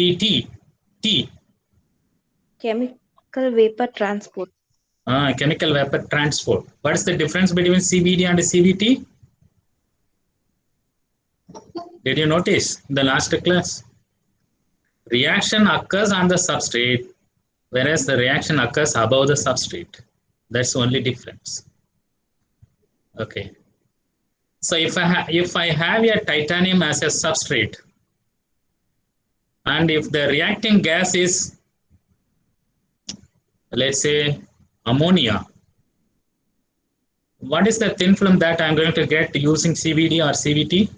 T. T. Chemical vapor transport. Chemical vapor transport. What is the difference between CVD and CVT? Did you notice in the last class? Reaction occurs on the substrate, whereas the reaction occurs above the substrate. That's the only difference. Okay. So if I have a titanium as a substrate, and if the reacting gas is, let's say, ammonia, what is the thin film that I'm going to get using CVD or CVT?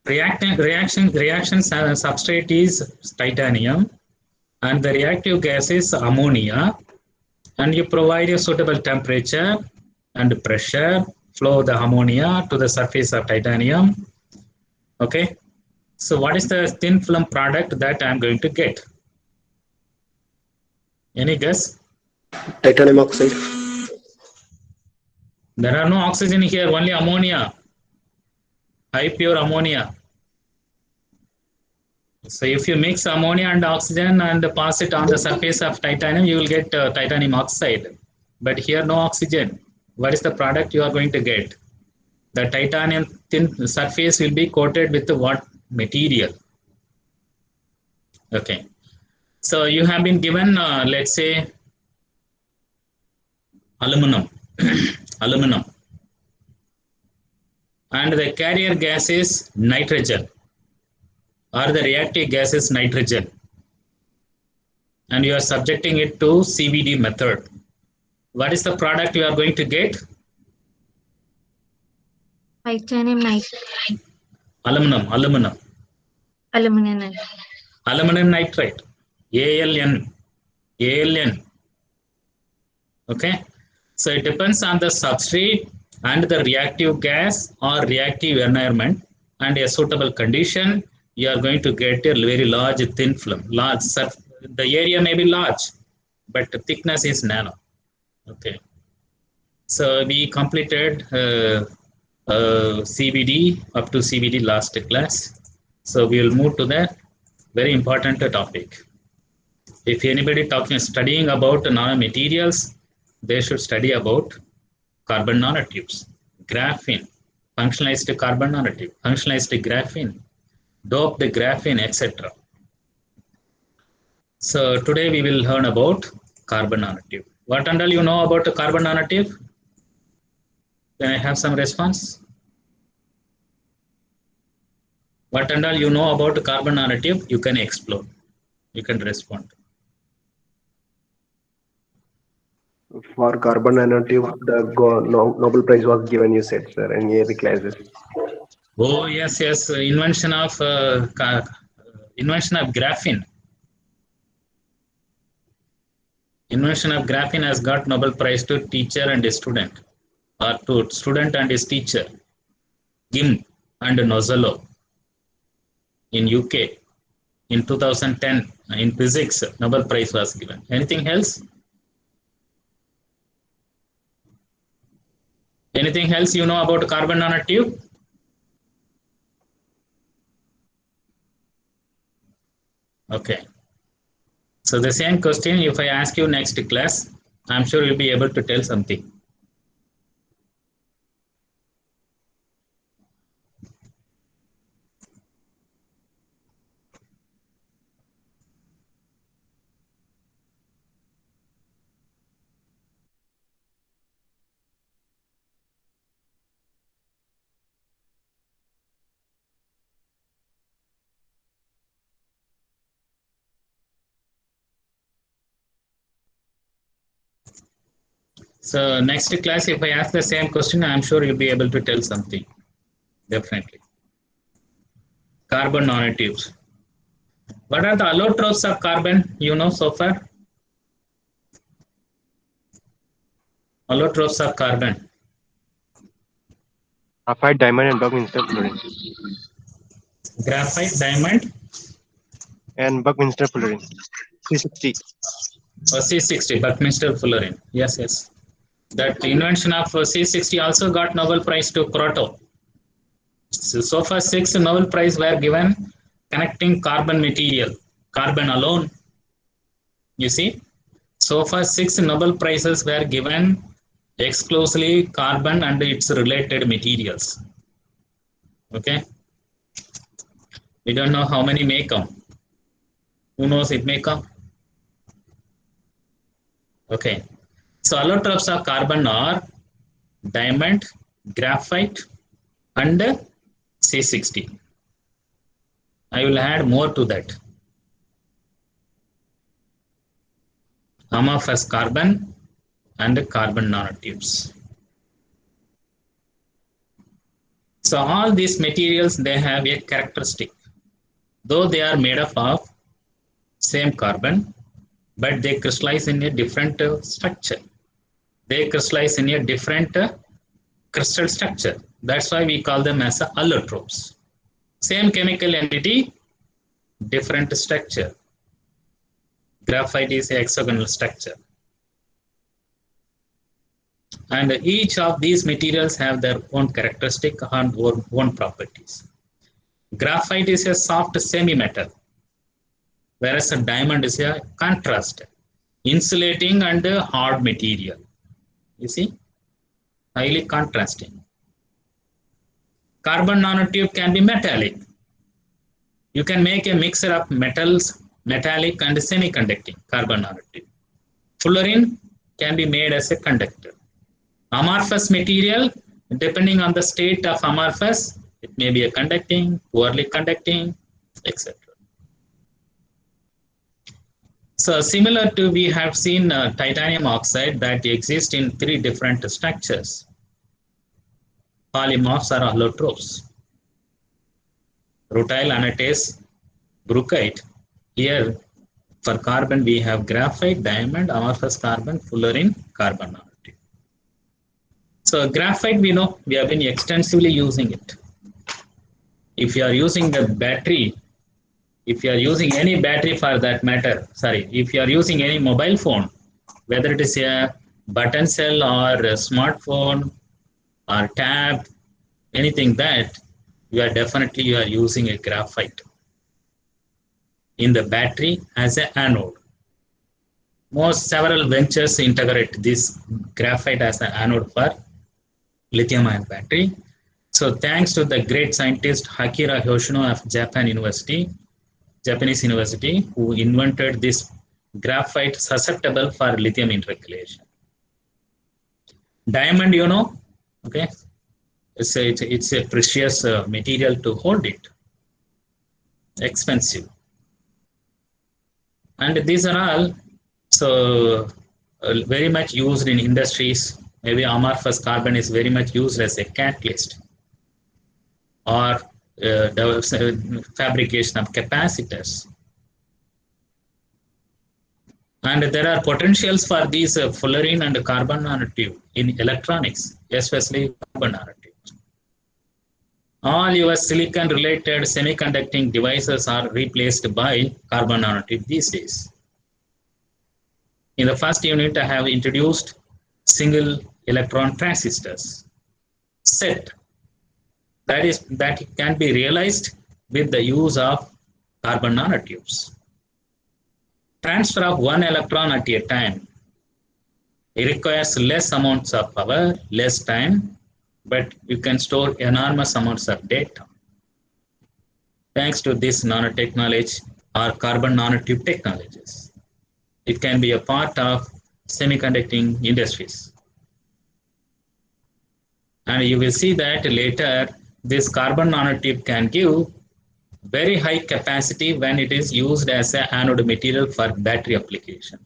Reaction substrate is titanium, and the reactive gas is ammonia, and you provide a suitable temperature and pressure, flow the ammonia to the surface of titanium. Okay, so what is the thin film product that I'm going to get? Any guess? Titanium oxide. There are no oxygen here, only ammonia, high pure ammonia. So if you mix ammonia and oxygen and pass it on the surface of titanium, you will get titanium oxide. But here no oxygen. What is the product you are going to get? The titanium thin surface will be coated with what material? Okay. So you have been given, let's say, aluminum. Aluminum. And the carrier gas is nitrogen, or the reactive gas is nitrogen, and you are subjecting it to CVD method. What is the product you are going to get? Titanium nitride. Aluminum. Aluminum nitride. Aluminum nitride. ALN. ALN. Okay. So it depends on the substrate and the reactive gas or reactive environment and a suitable condition. You are going to get a very large thin film. The area may be large, but the thickness is nano. Okay. So we completed CVD up to CVD last class. So we will move to the very important topic. If anybody studying about nanomaterials, they should study about carbon nanotubes, graphene, functionalized carbon nanotube, functionalized graphene, doped graphene, etc. So today we will learn about carbon nanotube. What and all you know about the carbon nanotube? Can I have some response? What and all you know about carbon nanotube? You can explore. You can respond. For carbon nanotube, the Nobel Prize was given, you said, sir, in early classes. Oh yes, yes. Invention of graphene. Invention of graphene has got Nobel Prize to teacher and a student, or to student and his teacher, Gim and Nozzolo in UK in 2010 in physics. Nobel Prize was given. Anything else? Anything else you know about carbon nanotube? Okay. So the same question, if I ask you next class, I'm sure you'll be able to tell something. So next class, if I ask the same question, I'm sure you'll be able to tell something. Definitely. Carbon nanotubes. What are the allotropes of carbon you know so far? Allotropes of carbon. Graphite, diamond, and Buckminster fullerene. Graphite, diamond, And Buckminster fullerene. C60. or C60, Buckminster fullerene. Yes, yes. That invention of C60 also got Nobel Prize to Kroto. So far, 6 Nobel Prize were given connecting carbon material, carbon alone. You see, so far 6 Nobel Prizes were given exclusively carbon and its related materials. Okay, we don't know how many may come. Who knows, it may come. Okay, so allotropes of carbon are diamond, graphite, and C60. I will add more to that. Amorphous carbon and carbon nanotubes. So all these materials, they have a characteristic. Though they are made up of same carbon, but they crystallize in a different structure. They crystallize in a different crystal structure. That's why we call them as allotropes. Same chemical entity, different structure. Graphite is a hexagonal structure. And each of these materials have their own characteristic and own properties. Graphite is a soft semi-metal, whereas a diamond is a contrast, insulating and hard material. You see, highly contrasting. Carbon nanotube can be metallic. You can make a mixture of metals, metallic and semiconducting carbon nanotube. Fullerene can be made as a conductor. Amorphous material, depending on the state of amorphous, it may be a conducting, poorly conducting, etc. So similar to, we have seen titanium oxide that exists in 3 different structures. Polymorphs are allotropes. Rutile anatase, bruchite. Here for carbon we have graphite, diamond, amorphous carbon, fullerene, carbon nanotube. So graphite, we know we have been extensively using it. If you are using the battery, if you are using any battery for that matter, if you are using any mobile phone, whether it is a button cell or a smartphone or tab, anything that, you are using a graphite in the battery as an anode. Several ventures integrate this graphite as an anode for lithium-ion battery. So thanks to the great scientist Akira Hoshino of Japanese university, who invented this graphite susceptible for lithium intercalation. Diamond, you know, okay, it's a precious material to hold it, expensive. And these are all very much used in industries. Maybe amorphous carbon is very much used as a catalyst or fabrication of capacitors. And there are potentials for these fullerene and carbon nanotube in electronics, especially carbon nanotubes. All your silicon related semiconducting devices are replaced by carbon nanotube these days. In the first unit, I have introduced single electron transistors, SET, that can be realized with the use of carbon nanotubes. Transfer of 1 electron at a time, it requires less amounts of power, less time, but you can store enormous amounts of data. Thanks to this nanotechnology or carbon nanotube technologies, it can be a part of semiconducting industries. And you will see that later, this carbon nanotube can give very high capacity when it is used as an anode material for battery application.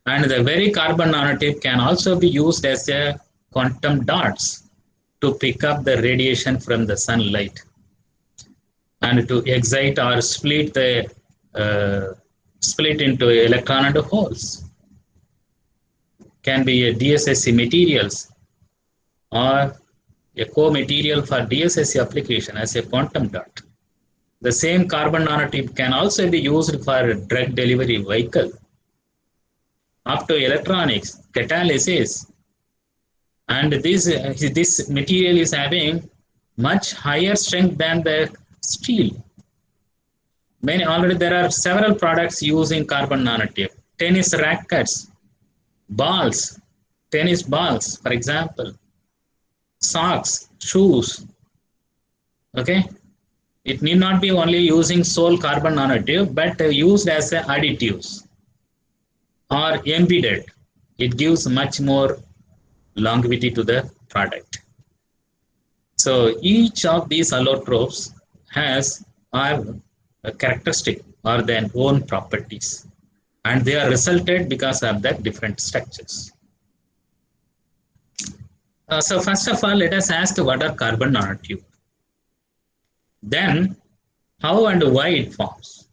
And the very carbon nanotube can also be used as a quantum dots to pick up the radiation from the sunlight and to excite or split into electron and holes. Can be a DSSC materials or a co-material for DSSC application as a quantum dot. The same carbon nanotube can also be used for a drug delivery vehicle. up to electronics, catalysis, and this material is having much higher strength than the steel. Already there are several products using carbon nanotube. Tennis rackets, balls, tennis balls, for example, socks, shoes. Okay, it need not be only using sole carbon nanotube, but used as additives or embedded. It gives much more longevity to the product. So each of these allotropes has a characteristic or their own properties, and they are resulted because of the different structures. So first of all, let us ask what are carbon nanotube. Then how and why it forms.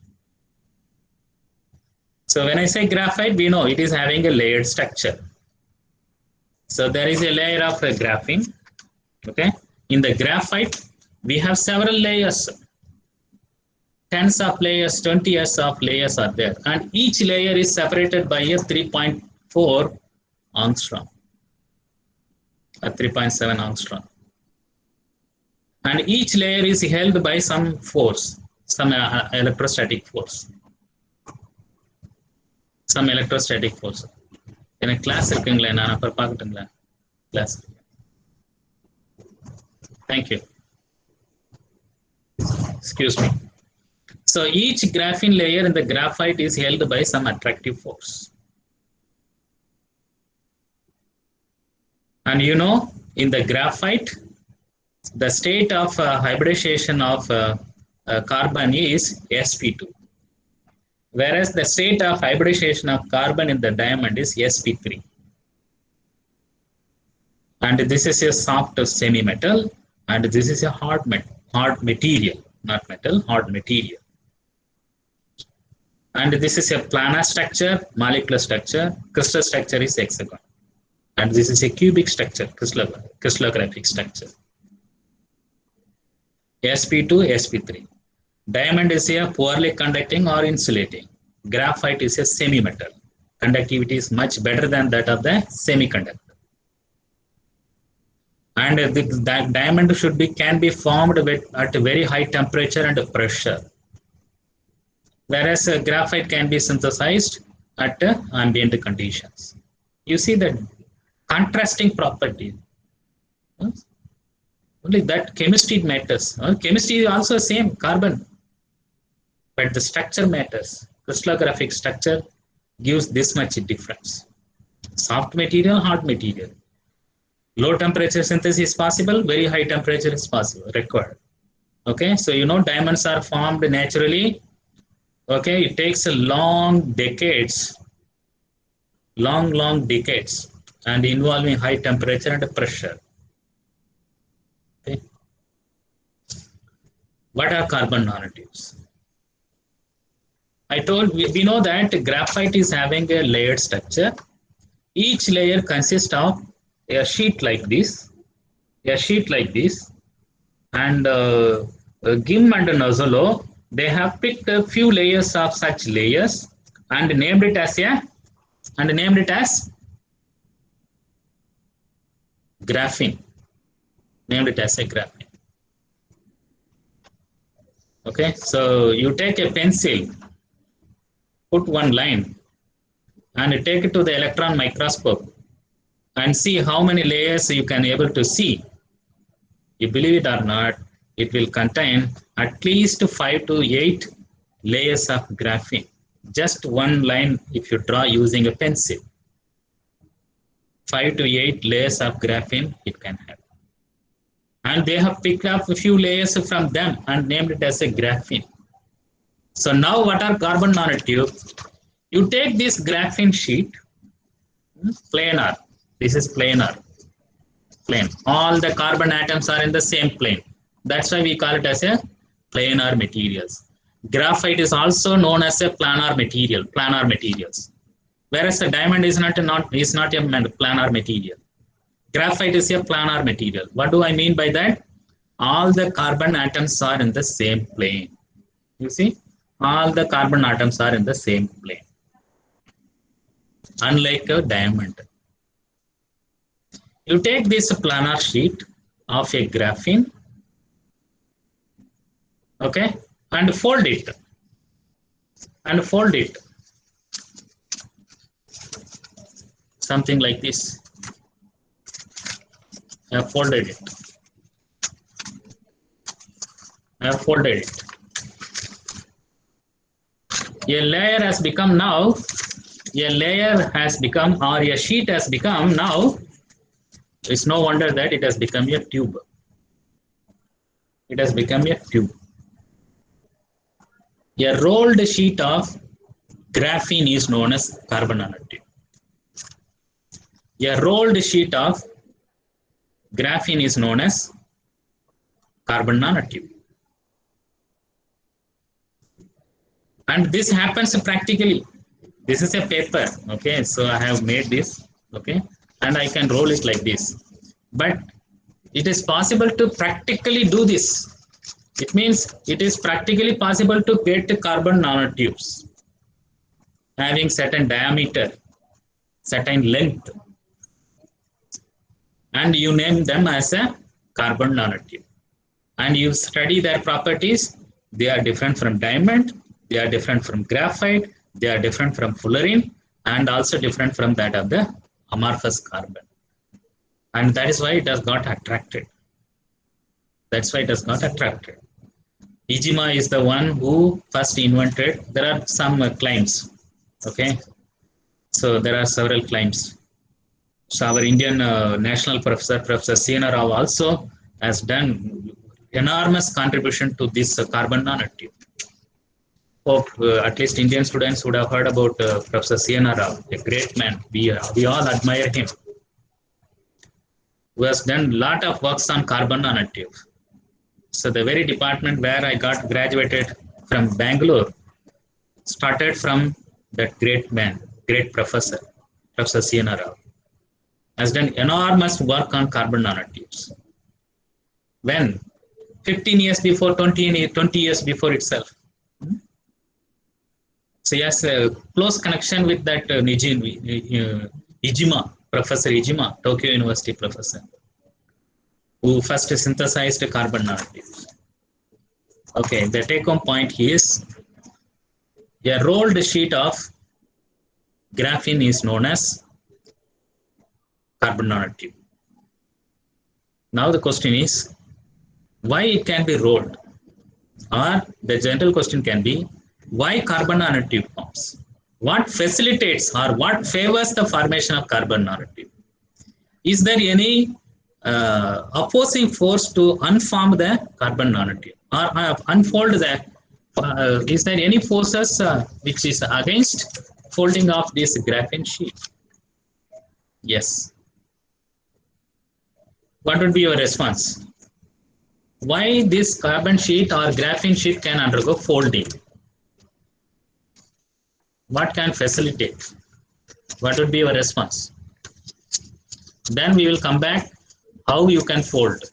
So when I say graphite, we know it is having a layered structure. So there is a layer of graphene. Okay, in the graphite we have several layers. Tens of layers, 20 of layers are there, and each layer is separated by a 3.4 angstrom, a 3.7 angstrom, and each layer is held by some force, some electrostatic force, In a class class. Thank you. Excuse me. So each graphene layer in the graphite is held by some attractive force. And you know, in the graphite, the state of hybridization of carbon is sp2. Whereas the state of hybridization of carbon in the diamond is sp3. And this is a soft semi-metal, and this is a hard material, not metal, hard material. And this is a planar structure, molecular structure, crystal structure is hexagon. And this is a cubic structure, crystallographic structure. sp2, sp3. Diamond is a poorly conducting or insulating. Graphite is a semi-metal. Conductivity is much better than that of the semiconductor. And that diamond can be formed at a very high temperature and pressure. Whereas graphite can be synthesized at ambient conditions. You see the contrasting property. Only that chemistry matters. Chemistry is also same, carbon. But the structure matters. Crystallographic structure gives this much difference. Soft material, hard material. Low temperature synthesis is possible, very high temperature is possible, required. Okay, so you know diamonds are formed naturally. Okay, it takes a long decades, and involving high temperature and pressure. Okay. What are carbon nanotubes? I told we know that graphite is having a layered structure. Each layer consists of a sheet like this, and Gim and Nozzolo, they have picked a few layers of such layers and named it as graphene. Okay, so you take a pencil, put one line, and take it to the electron microscope and see how many layers you can able to see. You believe it or not, it will contain at least 5 to 8 layers of graphene. Just one line if you draw using a pencil. 5 to 8 layers of graphene it can have. And they have picked up a few layers from them and named it as a graphene. So now what are carbon nanotubes? You take this graphene sheet, planar. This is planar. Plane. All the carbon atoms are in the same plane. That's why we call it as a planar materials. Graphite is also known as a planar materials. Whereas the diamond is not a planar material. Graphite is a planar material. What do I mean by that? All the carbon atoms are in the same plane. You see? All the carbon atoms are in the same plane. unlike a diamond. You take this planar sheet of a graphene, okay, and fold it, something like this. I have folded it. A layer has become now, or a sheet has become now. It's no wonder that it has become a tube. A rolled sheet of graphene is known as carbon nanotube. A rolled sheet of graphene is known as carbon nanotube. And this happens practically. This is a paper, okay? So I have made this, okay? And I can roll it like this. But it is possible to practically do this. It means it is practically possible to get carbon nanotubes having certain diameter, certain length, and you name them as a carbon nanotube. And you study their properties. They are different from diamond, they are different from graphite, they are different from fullerene, and also different from that of the amorphous carbon. And that is why it has got attracted. Ijima is the one who first invented. There are some claims, okay? So there are several claims. So our Indian national professor, Professor C.N. Rao, also has done enormous contribution to this carbon nanotube. Hope at least Indian students would have heard about Professor C.N. Rao, a great man. We all admire him. Who has done a lot of works on carbon nanotube. So the very department where I got graduated from Bangalore started from that great man, great professor, Professor C.N. Rao. Has done enormous work on carbon nanotubes. When? 15 years before, 20 years before itself. So he has a close connection with that Ijima, Professor Ijima, Tokyo University professor, who first synthesized carbon nanotubes. Okay, the take-home point is a rolled sheet of graphene is known as carbon nanotube. Now the question is, why it can be rolled? Or the general question can be, why carbon nanotube forms? What facilitates or what favors the formation of carbon nanotube? Is there any opposing force to unform the carbon nanotube or unfold the? Is there any forces which is against folding off this graphene sheet? Yes. What would be your response? Why this carbon sheet or graphene sheet can undergo folding? What can facilitate? What would be your response? Then we will come back how you can fold.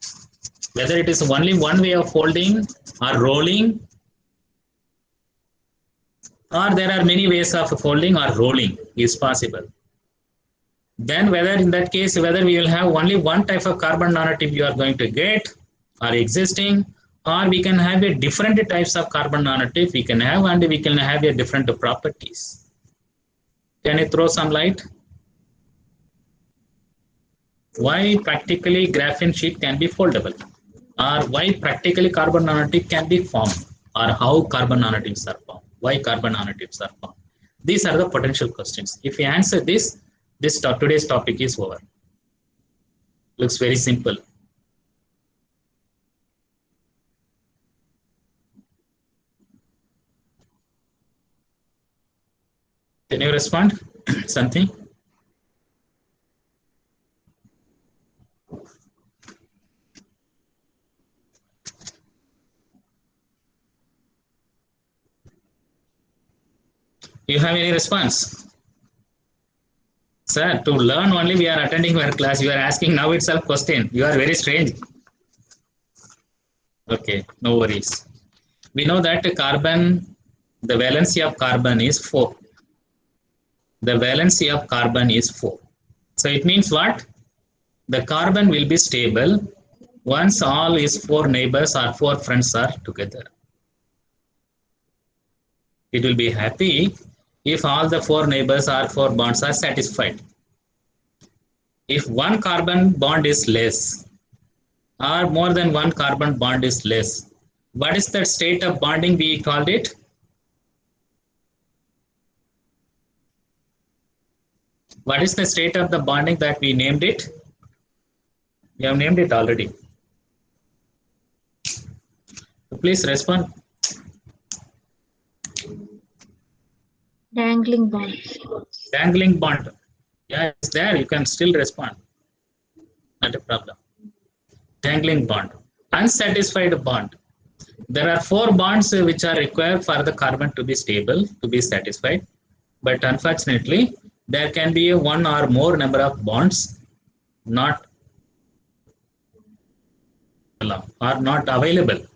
Whether it is only one way of folding or rolling, or there are many ways of folding or rolling is possible. Then whether in that case, whether we will have only one type of carbon nanotube you are going to get or existing, or we can have a different types of carbon nanotube we can have, and we can have a different properties. Can you throw some light? Why practically graphene sheet can be foldable, or why practically carbon nanotube can be formed, or how carbon nanotubes are formed, why carbon nanotubes are formed. These are the potential questions. If you answer this, today's topic is over. Looks very simple. Can you respond? Something? You have any response? Sir, to learn only we are attending our class. You are asking now itself question. You are very strange. Okay, no worries. We know that carbon, the valency of carbon is 4. the valency of carbon is 4. So it means what? The carbon will be stable once all its 4 neighbors or 4 friends are together. It will be happy if all the 4 neighbors or 4 bonds are satisfied. If one carbon bond is less or more than one carbon bond is less, what is the state of bonding we called it? What is the state of the bonding that we named it? We have named it already. Please respond. Dangling bond. Dangling bond. Yeah, it's there. You can still respond. Not a problem. Dangling bond. Unsatisfied bond. There are 4 bonds which are required for the carbon to be stable, to be satisfied. But unfortunately, there can be one or more number of bonds not available.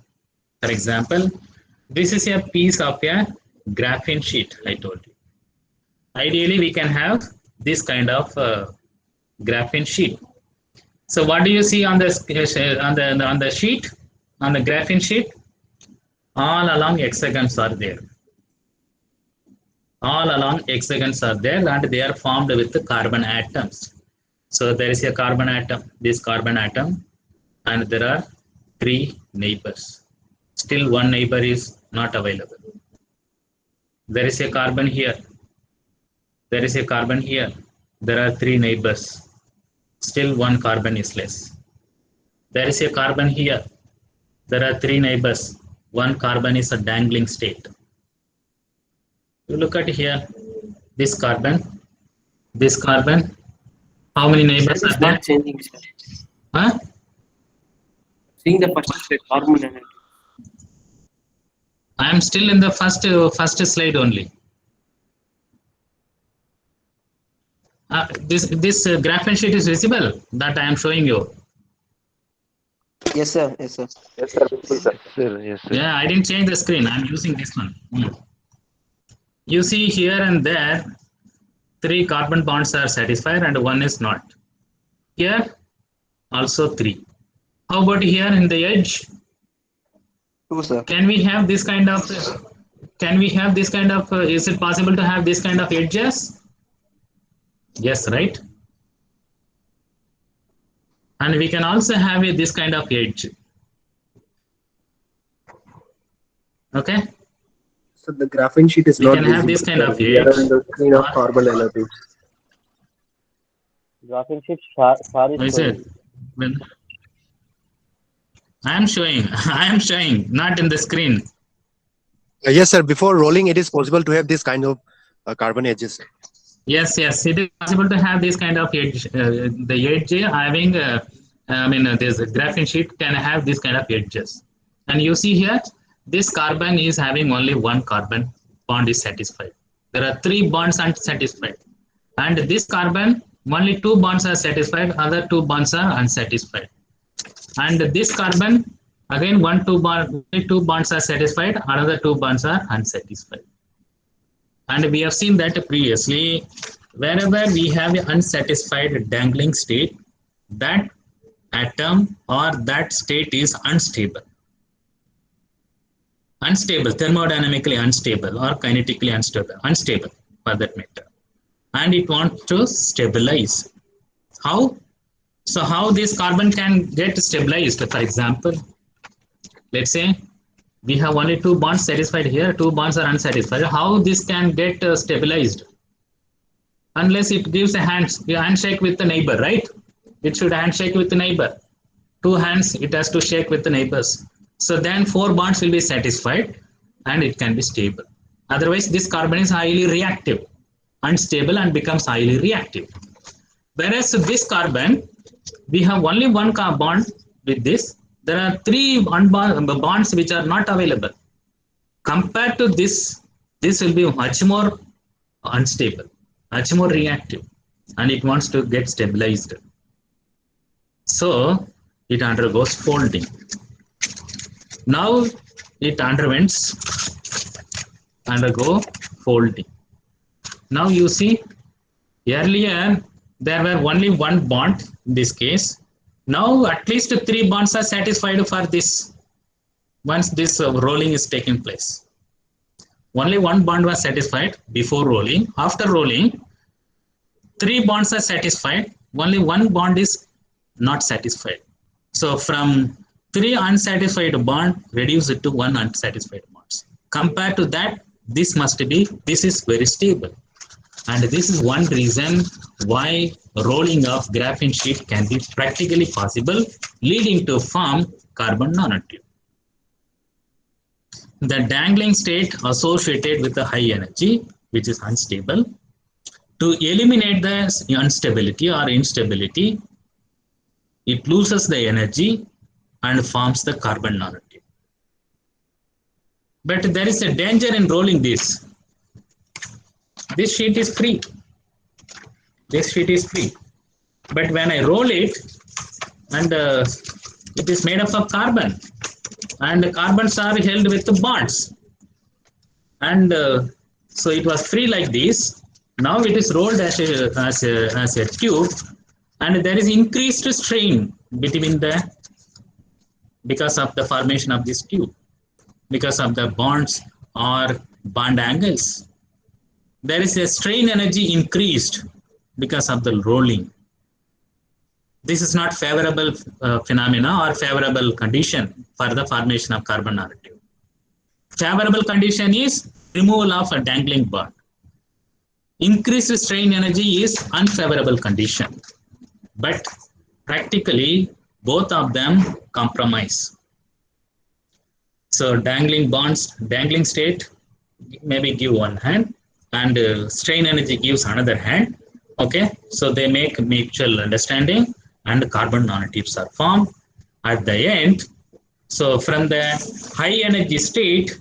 For example, this is a piece of a graphene sheet, I told you. Ideally, we can have this kind of graphene sheet. So what do you see on the sheet, on the graphene sheet? All along hexagons are there. All along hexagons are there, and they are formed with the carbon atoms. So there is a carbon atom, this carbon atom, and there are 3 neighbors. Still one neighbor is not available. There is a carbon here. There is a carbon here. There are 3 neighbors. Still one carbon is less. There is a carbon here. There are 3 neighbors. One carbon is a dangling state. You look at here, this carbon, how many neighbors are there? Not changing, sir. Huh? Seeing the first carbon energy. I am still in the first slide only. This graphene sheet is visible that I am showing you. Yes, sir. Yes, sir. Yes, sir. Sir. Yes, sir. Yeah, I didn't change the screen. I'm using this one. You see here and there, 3 carbon bonds are satisfied and 1 is not. Here, also 3. How about here in the edge? 2, sir. Can we have this kind of, is it possible to have this kind of edges? Yes, right? And we can also have this kind of edge. Okay? So the graphene sheet is We not can have this visible, kind sir. of We are edge. on the screen of carbon nanotubes. Graphene sheet char What is is it? Well, I am showing, not in the screen. Yes, sir. Before rolling, it is possible to have this kind of carbon edges. Yes, it is possible to have this kind of edge. The edge having, this graphene sheet can have this kind of edges. And you see here, this carbon is having only 1 carbon bond is satisfied. There are 3 bonds unsatisfied. And this carbon, only 2 bonds are satisfied, other 2 bonds are unsatisfied. And this carbon, again, 2 bonds are satisfied, another 2 bonds are unsatisfied. And we have seen that previously, wherever we have an unsatisfied dangling state, that atom or that state is unstable. Unstable, thermodynamically unstable or kinetically unstable for that matter. And it wants to stabilize. How? So how this carbon can get stabilized? For example, let's say we have only 2 bonds satisfied here, 2 bonds are unsatisfied. How this can get stabilized? Unless it gives a handshake with the neighbor, right? It should handshake with the neighbor. 2 hands, it has to shake with the neighbors. So then 4 bonds will be satisfied and it can be stable. Otherwise, this carbon is highly reactive, unstable and becomes highly reactive. Whereas this carbon, we have only 1 bond with this. There are 3 bonds which are not available. Compared to this will be much more unstable, much more reactive, and it wants to get stabilized. So it undergoes folding. Now it undergo folding. Now you see, earlier there were only one bond in this case. Now at least 3 bonds are satisfied for this once this rolling is taking place. Only one bond was satisfied before rolling. After rolling, 3 bonds are satisfied. Only one bond is not satisfied. So from 3 unsatisfied bond reduced to 1 unsatisfied bonds. Compared to that, this is very stable. And this is one reason why rolling of graphene sheet can be practically possible, leading to form carbon nanotube. The dangling state associated with the high energy, which is unstable. To eliminate the instability or instability, it loses the energy and forms the carbon nanotube. But there is a danger in rolling this. This sheet is free. This sheet is free. But when I roll it, and it is made up of carbon, and the carbons are held with the bonds. And so it was free like this. Now it is rolled as a tube, and there is increased strain between because of the formation of this tube, because of the bonds or bond angles. There is a strain energy increased because of the rolling. This is not favorable phenomena or favorable condition for the formation of carbon nanotube. Favorable condition is removal of a dangling bond. Increased strain energy is unfavorable condition. But practically, both of them compromise. So dangling bonds, dangling state maybe give one hand, and strain energy gives another hand. Okay, so they make mutual understanding, and carbon nanotubes are formed. At the end, so from the high energy state,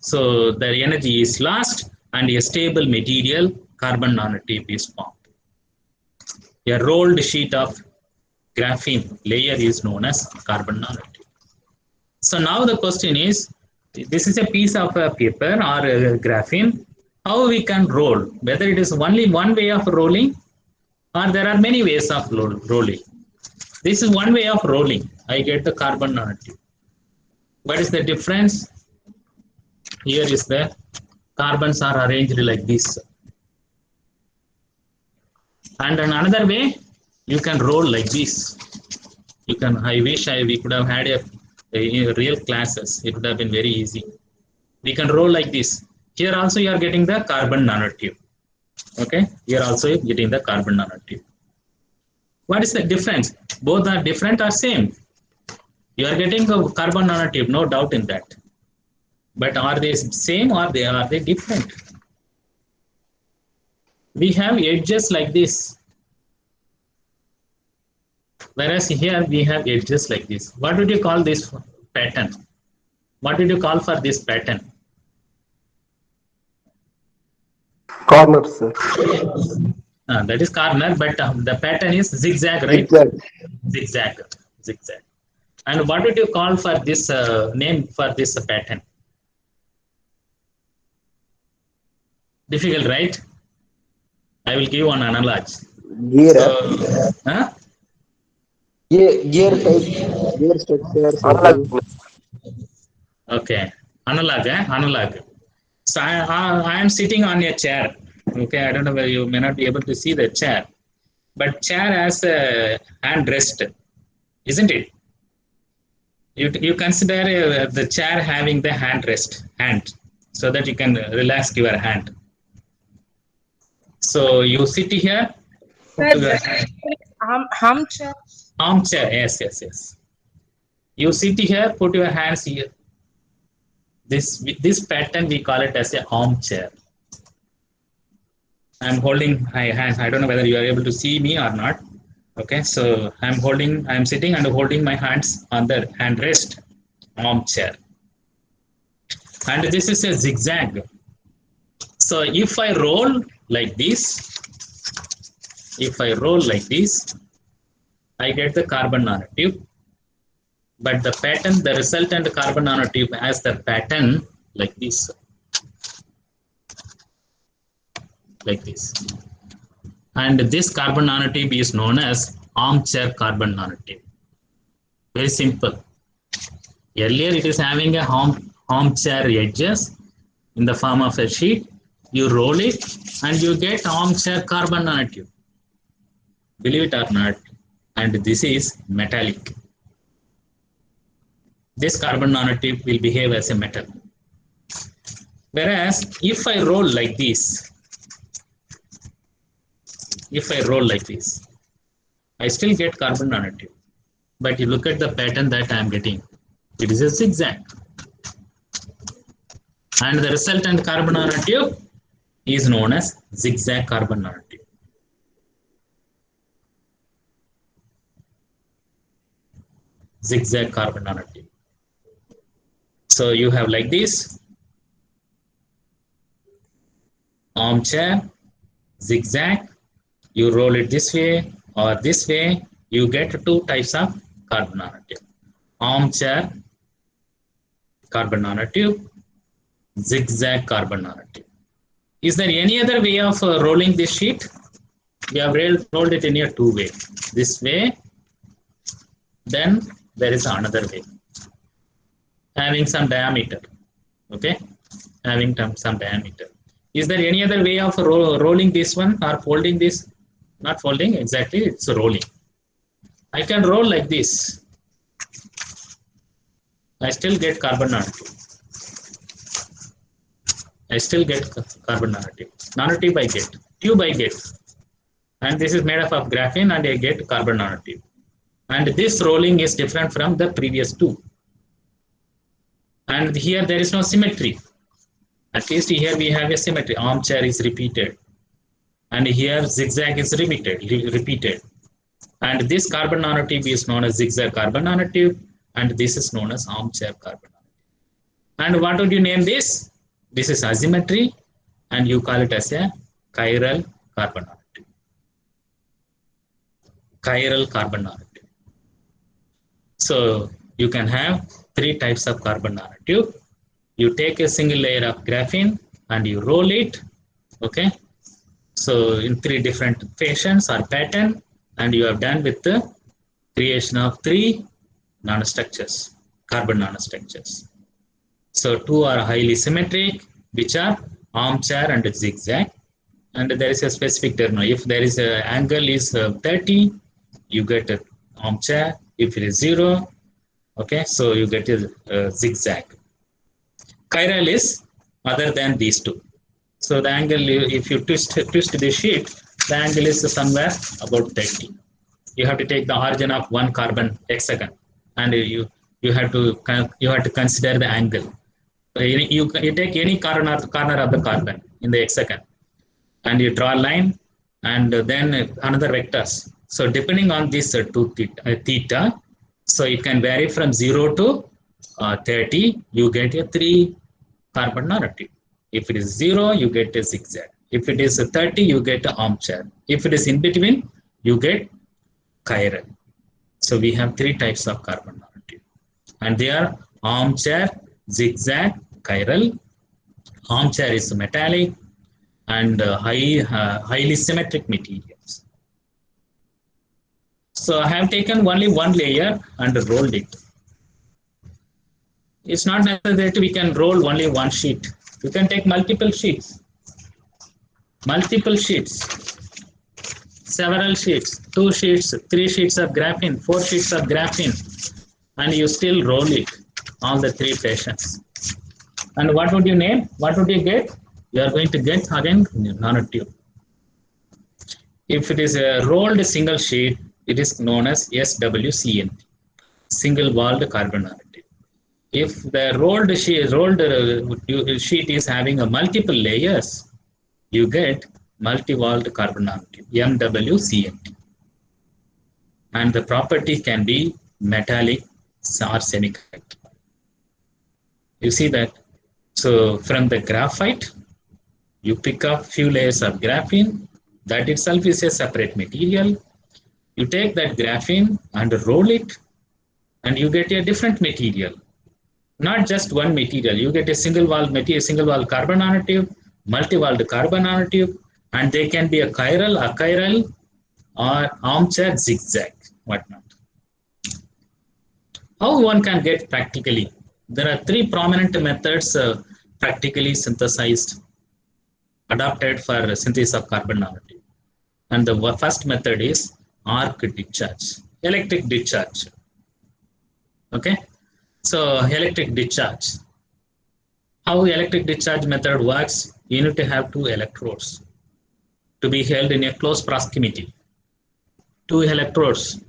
so the energy is lost, and a stable material, carbon nanotube, is formed. A rolled sheet of graphene layer is known as carbon nanotube. So now the question is, this is a piece of paper or graphene, how we can roll, whether it is only one way of rolling or there are many ways of rolling. This is one way of rolling. I get the carbon nanotube. What is the difference? Here is the carbons are arranged like this. And in another way, you can roll like this. You can. I wish we could have had a real classes. It would have been very easy. We can roll like this. Here also you are getting the carbon nanotube. Okay. Here also you are getting the carbon nanotube. What is the difference? Both are different or same? You are getting a carbon nanotube, no doubt in that. But are they same or are they different? We have edges like this. Whereas here we have edges like this. What would you call this pattern? What did you call for this pattern? Corner, sir. That is corner, but the pattern is zigzag, right? Zigzag. Zigzag. And what would you call for this name for this pattern? Difficult, right? I will give one analogy. Gear, Huh? gear type, gear structure, something. Okay, analog, analog. So I am sitting on a chair. Okay, I don't know whether you may not be able to see the chair, but chair has a hand rest, isn't it? You consider the chair having the hand rest, so that you can relax your hand. So you sit here. Armchair. Armchair, yes. You sit here, put your hands here. This pattern we call it as an armchair. I'm holding my hands. I don't know whether you are able to see me or not. Okay, so I'm sitting and holding my hands on the hand rest, armchair. And this is a zigzag. So if I roll like this, I get the carbon nanotube. But the pattern, the resultant carbon nanotube has the pattern like this. like this. And this carbon nanotube is known as armchair carbon nanotube. Very simple. Earlier it is having a armchair edges in the form of a sheet. You roll it and you get armchair carbon nanotube. Believe it or not, and this is metallic. This carbon nanotube will behave as a metal. Whereas if I roll like this, I still get carbon nanotube. But you look at the pattern that I am getting. It is a zigzag. And the resultant carbon nanotube is known as zigzag carbon nanotube. Zigzag carbon nanotube. So you have like this, armchair, zigzag, you roll it this way or this way, you get two types of carbon nanotube. Armchair carbon nanotube, zigzag carbon nanotube. Is there any other way of rolling this sheet? We have rolled it in a two way. This way, then there is another way. Having some diameter, okay? Having some diameter. Is there any other way of rolling this one or folding this? Not folding, exactly, it's rolling. I can roll like this. I still get carbon nanotube. Nanotube I get, tube I get. And this is made up of graphene and I get carbon nanotube. And this rolling is different from the previous two. And here there is no symmetry. At least here we have a symmetry. Armchair is repeated. And here zigzag is repeated. And this carbon nanotube is known as zigzag carbon nanotube. And this is known as armchair carbon nanotube. And what would you name this? This is asymmetry. And you call it as a chiral carbon nanotube. Chiral carbon nanotube. So you can have three types of carbon nanotube. You take a single layer of graphene and you roll it, okay? So in three different fashions or pattern, and you have done with the creation of three nanostructures, carbon nanostructures. So two are highly symmetric, which are armchair and zigzag. And there is a specific term. If there is an angle is 30, you get an armchair. If it is 0, okay, so you get a zigzag. Chiral is other than these two. So the angle, if you twist the sheet, the angle is somewhere about 30. You have to take the origin of one carbon hexagon, and you have to consider the angle. You take any corner of the carbon in the hexagon, and you draw a line, and then another vectors. So depending on this theta, so it can vary from 0 to 30, you get a 3 carbon nanotube. If it is 0, you get a zigzag. If it is 30, you get an armchair. If it is in between, you get chiral. So we have three types of carbon nanotube. And they are armchair, zigzag, chiral. Armchair is metallic and highly symmetric materials. So I have taken only one layer and rolled it. It's not necessary that we can roll only one sheet. You can take multiple sheets, several sheets, 2 sheets, 3 sheets of graphene, 4 sheets of graphene, and you still roll it, all the three fashions. And what would you name? What would you get? You are going to get again nanotube. If it is a rolled single sheet, it is known as SWCNT, single walled carbon nanotube. If the rolled sheet is having a multiple layers, you get multi-walled carbon nanotube, MWCNT. And the property can be metallic or semiconductor. You see that? So from the graphite, you pick up few layers of graphene. That itself is a separate material. You take that graphene and roll it, and you get a different material. Not just one material. You get a single wall material, single wall carbon nanotube, multi-walled carbon nanotube, And they can be a chiral, or armchair, zigzag, whatnot. How one can get practically? There are three prominent methods practically synthesized, adapted for synthesis of carbon nanotube. And the first method is arc discharge, electric discharge. Okay, so electric discharge. How electric discharge method works? You need to have two electrodes to be held in a close proximity. Two electrodes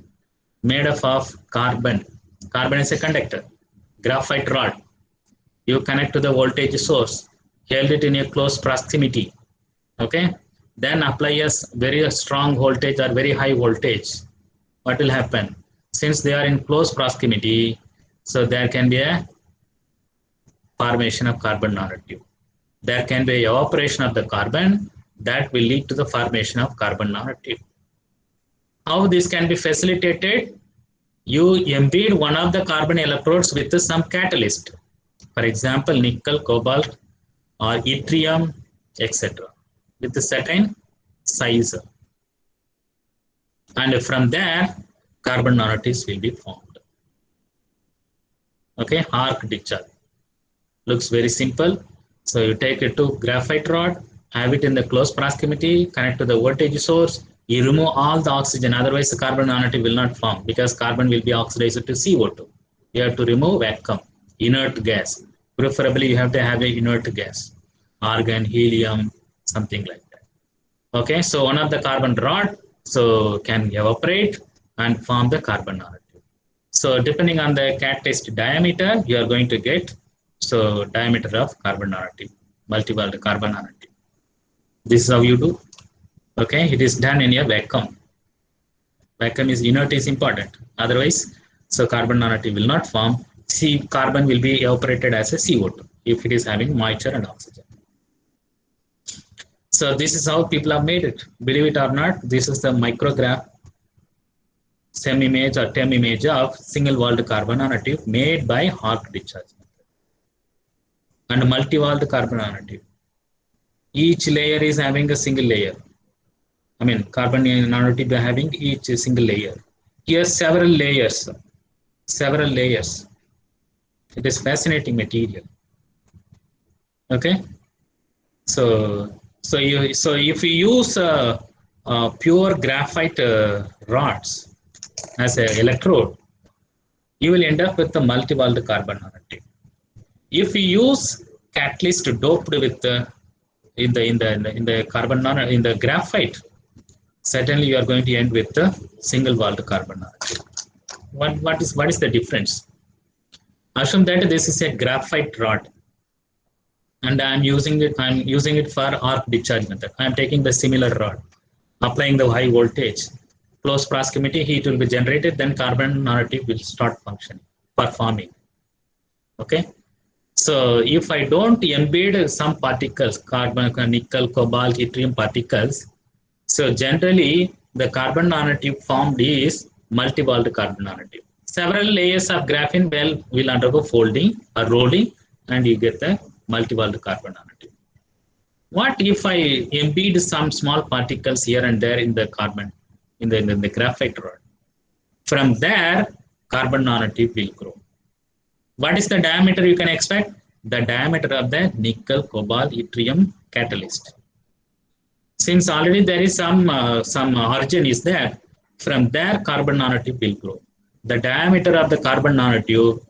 made up of carbon. Carbon is a conductor. Graphite rod. You connect to the voltage source, held it in a close proximity. Okay. Then apply a very strong voltage or very high voltage. What will happen? Since they are in close proximity, so there can be a formation of carbon nanotube. There can be evaporation of the carbon that will lead to the formation of carbon nanotube. How this can be facilitated? You embed one of the carbon electrodes with some catalyst. For example, nickel, cobalt, or yttrium, etc. with a certain size. And from there, carbon nanotubes will be formed. Okay, arc discharge. Looks very simple. So you take it to graphite rod, have it in the close proximity, connect to the voltage source, you remove all the oxygen, otherwise the carbon nanotube will not form because carbon will be oxidized to CO2. You have to remove vacuum, inert gas. Preferably you have to have an inert gas, argon, helium, something like that. Okay, so one of the carbon rod so can evaporate and form the carbon nanotube. So depending on the catalyst diameter, you are going to get so diameter of carbon nanotube, multi-walled carbon nanotube. This is how you do. Okay, it is done in a vacuum. Vacuum is inert is important. Otherwise, so carbon nanotube will not form. Carbon will be evaporated as a CO2 if it is having moisture and oxygen. So this is how people have made it. Believe it or not, this is the micrograph SEM image or TEM image of single-walled carbon nanotube made by arc discharge and multi-walled carbon nanotube. Each layer is having a single layer. I mean, carbon nanotube having each single layer. Here, several layers. It is fascinating material. Okay. So if you use pure graphite rods as an electrode, you will end up with the multi-walled carbon nanotube. If you use catalyst doped with in the carbon in the graphite, certainly you are going to end with the single-walled carbon nanotube. What is the difference? Assume that this is a graphite rod, and I'm using it for arc discharge method. I'm taking the similar rod, applying the high voltage, close proximity, heat will be generated, then carbon nanotube will start functioning, performing. Okay. So if I don't embed some particles, carbon, nickel, cobalt, yttrium particles, so generally the carbon nanotube formed is multi-walled carbon nanotube. Several layers of graphene will undergo folding or rolling, and you get the multi-walled carbon nanotube. What if I embed some small particles here and there in the carbon, in the graphite rod? From there, carbon nanotube will grow. What is the diameter you can expect? The diameter of the nickel, cobalt, yttrium catalyst. Since already there is some origin is there, from there carbon nanotube will grow. The diameter of the carbon nanotube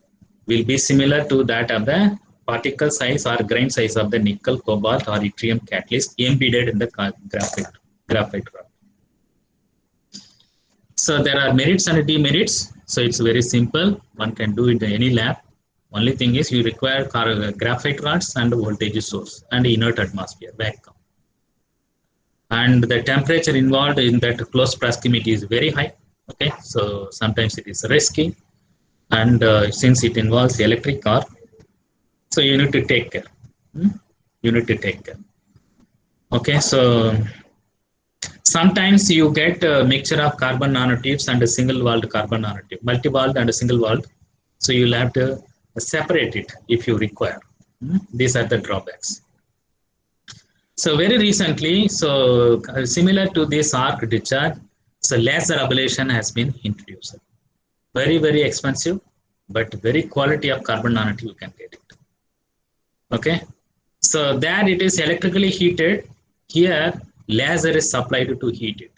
will be similar to that of the particle size or grain size of the nickel, cobalt, or yttrium catalyst embedded in the graphite rod. So there are merits and demerits. So it's very simple. One can do it in any lab. Only thing is you require graphite rods and voltage source and inert atmosphere, vacuum. And the temperature involved in that close proximity is very high. Okay, so sometimes it is risky, and since it involves electric arc, so you need to take care. You need to take care. Okay, so sometimes you get a mixture of carbon nanotubes and a single-walled carbon nanotube, multi-walled and a single-walled. So you'll have to separate it if you require. These are the drawbacks. So very recently, so similar to this arc discharge, so laser ablation has been introduced. Very, very expensive, but very quality of carbon nanotube you can get it. Okay, so there it is electrically heated. Here laser is supplied to heat it.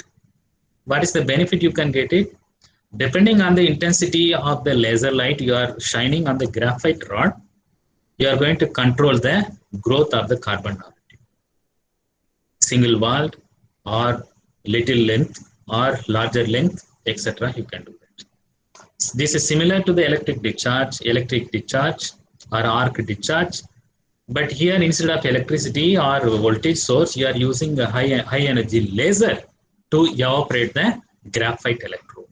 What is the benefit you can get it? Depending on the intensity of the laser light you are shining on the graphite rod, you are going to control the growth of the carbon nanotube. Single walled or little length or larger length, etc. You can do that. This is similar to the electric discharge or arc discharge. But here instead of electricity or voltage source, you are using a high energy laser to evaporate the graphite electrode.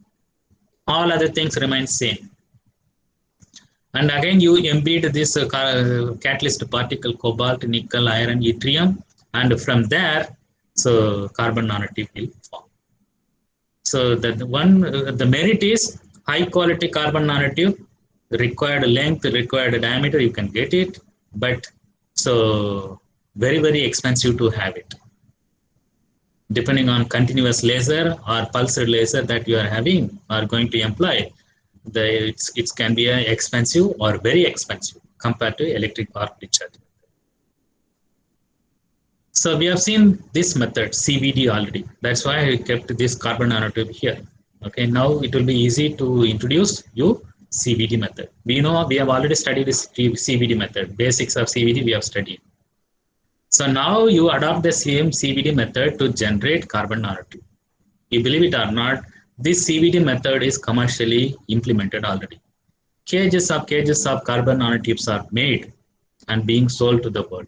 All other things remain same. And again, you embed this catalyst particle, cobalt, nickel, iron, yttrium, and from there, so carbon nanotube will form. So the merit is high quality carbon nanotube, required length, required diameter, you can get it, but so very, very expensive to have it. Depending on continuous laser or pulsed laser that you are having or going to employ, it can be expensive or very expensive compared to electric arc discharge. So we have seen this method, CVD already. That's why I kept this carbon nanotube here. Okay, now it will be easy to introduce you CVD method. We know we have already studied this CVD method. Basics of CVD we have studied. So now you adopt the same CVD method to generate carbon nanotube. You believe it or not, this CVD method is commercially implemented already. Cages of carbon nanotubes are made and being sold to the world.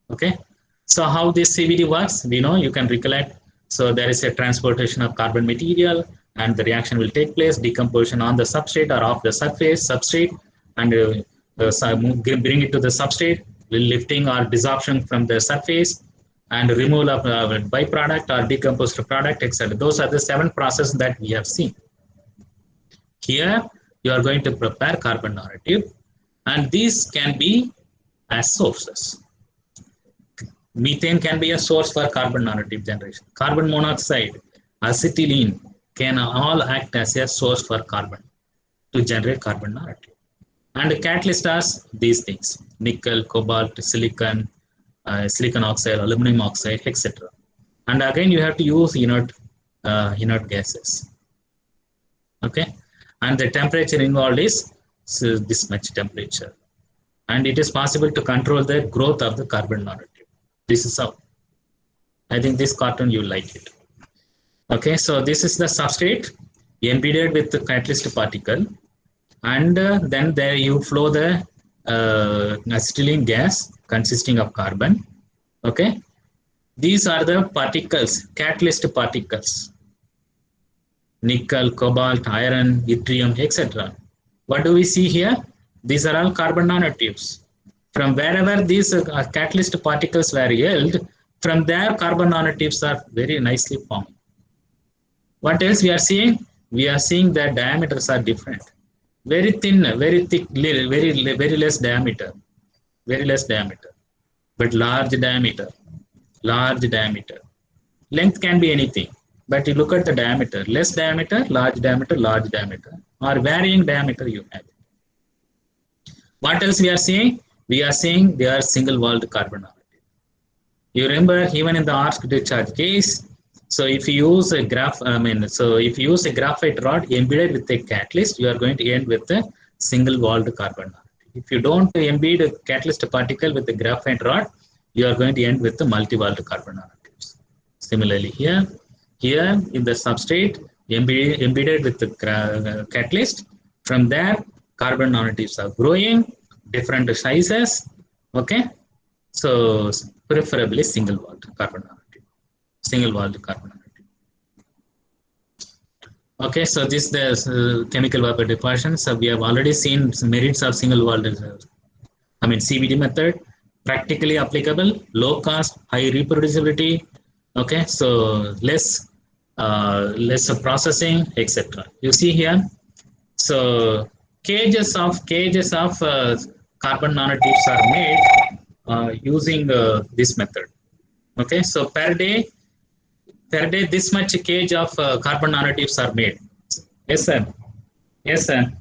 Okay, so how this CVD works, we know, you can recollect. So there is a transportation of carbon material and the reaction will take place, decomposition on the substrate or off the substrate, and bring it to the substrate, lifting or desorption from the surface, and removal of byproduct or decomposed product, etc. Those are the 7 processes that we have seen. Here you are going to prepare carbon nanotube, and these can be as sources. Methane can be a source for carbon nanotube generation. Carbon monoxide, acetylene can all act as a source for carbon to generate carbon nanotube. And the catalyst are these things: nickel, cobalt, silicon, silicon oxide, aluminum oxide, etc. And again, you have to use inert gases. Okay, and the temperature involved is this much temperature, and it is possible to control the growth of the carbon nanotube. This is how. I think this cartoon you like it. Okay, so this is the substrate embedded with the catalyst particle, and then there you flow the acetylene gas consisting of carbon. Okay, these are the particles, catalyst particles: nickel, cobalt, iron, yttrium, etc. What do we see here? These are all carbon nanotubes. From wherever these catalyst particles were held, from there carbon nanotubes are very nicely formed. What else we are seeing? We are seeing that diameters are different. Very thin, very thick, very less diameter, but large diameter. Length can be anything, but you look at the diameter: less diameter, large diameter, or varying diameter you have. What else we are seeing? We are seeing they are single-walled carbon nanotube. You remember even in the arc discharge case. So if you use a graphite rod embedded with a catalyst, you are going to end with a single-walled carbon nanotube. If you don't embed a catalyst particle with the graphite rod, you are going to end with the multi-walled carbon nanotubes. Similarly here in the substrate embedded with the catalyst, from there carbon nanotubes are growing, different sizes. Okay, so preferably single-walled carbon nanotube. Okay, so this is the chemical vapor diffusion. So we have already seen some merits of single-walled, CVD method. Practically applicable, low cost, high reproducibility. Okay, so less processing, etc. You see here, so cages of carbon nanotubes are made using this method. Okay, so per day this much kg of carbon nanotubes are made. Yes, sir. Yes, sir.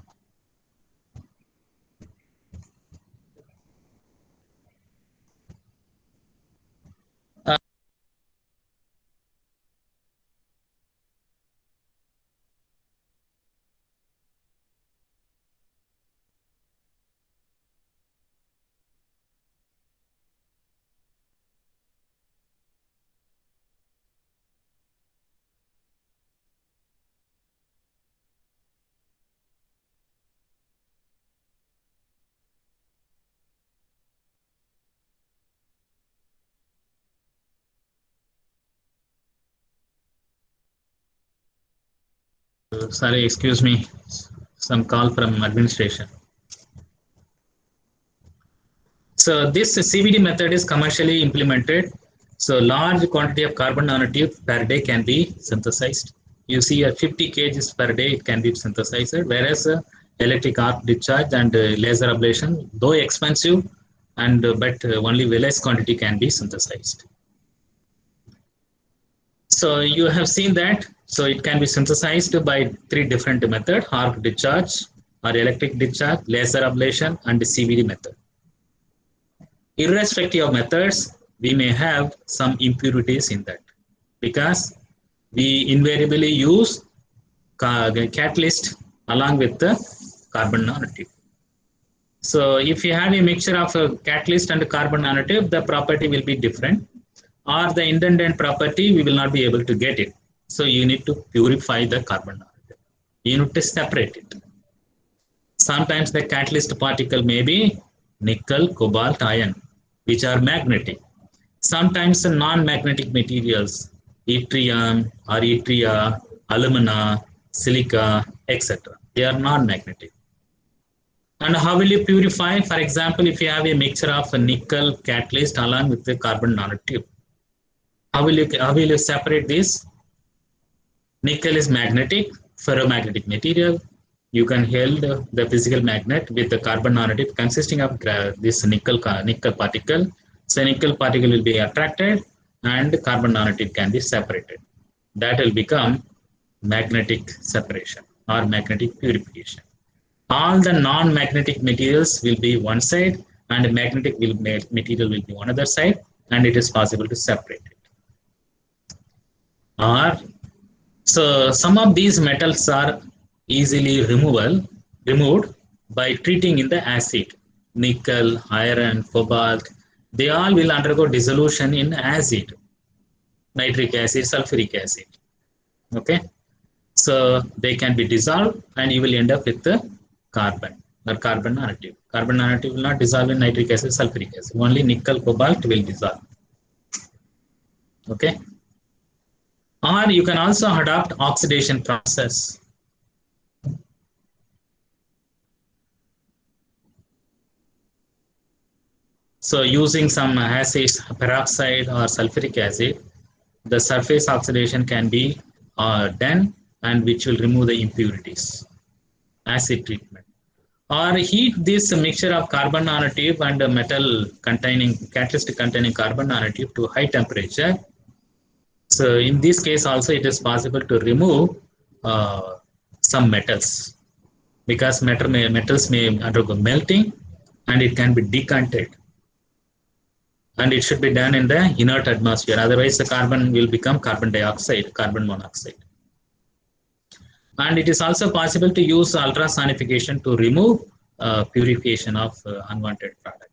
Sorry, excuse me. Some call from administration. So this CVD method is commercially implemented. So large quantity of carbon nanotube per day can be synthesized. You see 50 kgs per day it can be synthesized, whereas electric arc discharge and laser ablation, though expensive, and but only less quantity can be synthesized. So you have seen that. So it can be synthesized by 3 different methods: arc discharge or electric discharge, laser ablation, and the CVD method. Irrespective of methods, we may have some impurities in that because we invariably use catalyst along with the carbon nanotube. So if you have a mixture of a catalyst and a carbon nanotube, the property will be different, or the independent property we will not be able to get it. So you need to purify the carbon nanotube. You need to separate it. Sometimes the catalyst particle may be nickel, cobalt, iron, which are magnetic. Sometimes the non-magnetic materials, yttrium or yttria, alumina, silica, etc. They are non-magnetic. And how will you purify? For example, if you have a mixture of a nickel catalyst along with the carbon nanotube, how will you separate this? Nickel is magnetic, ferromagnetic material. You can hold the physical magnet with the carbon nanotube consisting of this nickel particle. So nickel particle will be attracted and the carbon nanotube can be separated. That will become magnetic separation or magnetic purification. All the non-magnetic materials will be one side and the magnetic material will be one other side, and it is possible to separate it. Or so some of these metals are easily removed by treating in the acid. Nickel, iron, cobalt, they all will undergo dissolution in acid, nitric acid, sulfuric acid. Okay, so they can be dissolved and you will end up with the carbon or carbon nanotube. Carbon nanotube will not dissolve in nitric acid, sulfuric acid. Only nickel, cobalt will dissolve. Okay. Or you can also adopt oxidation process. So using some acids, peroxide or sulfuric acid, the surface oxidation can be done, and which will remove the impurities. Acid treatment. Or heat this mixture of carbon nanotube and metal containing catalyst containing carbon nanotube to high temperature. So in this case also it is possible to remove some metals, because metals may undergo melting and it can be decanted, and it should be done in the inert atmosphere. Otherwise the carbon will become carbon dioxide, carbon monoxide. And it is also possible to use ultrasonification to remove purification of unwanted product.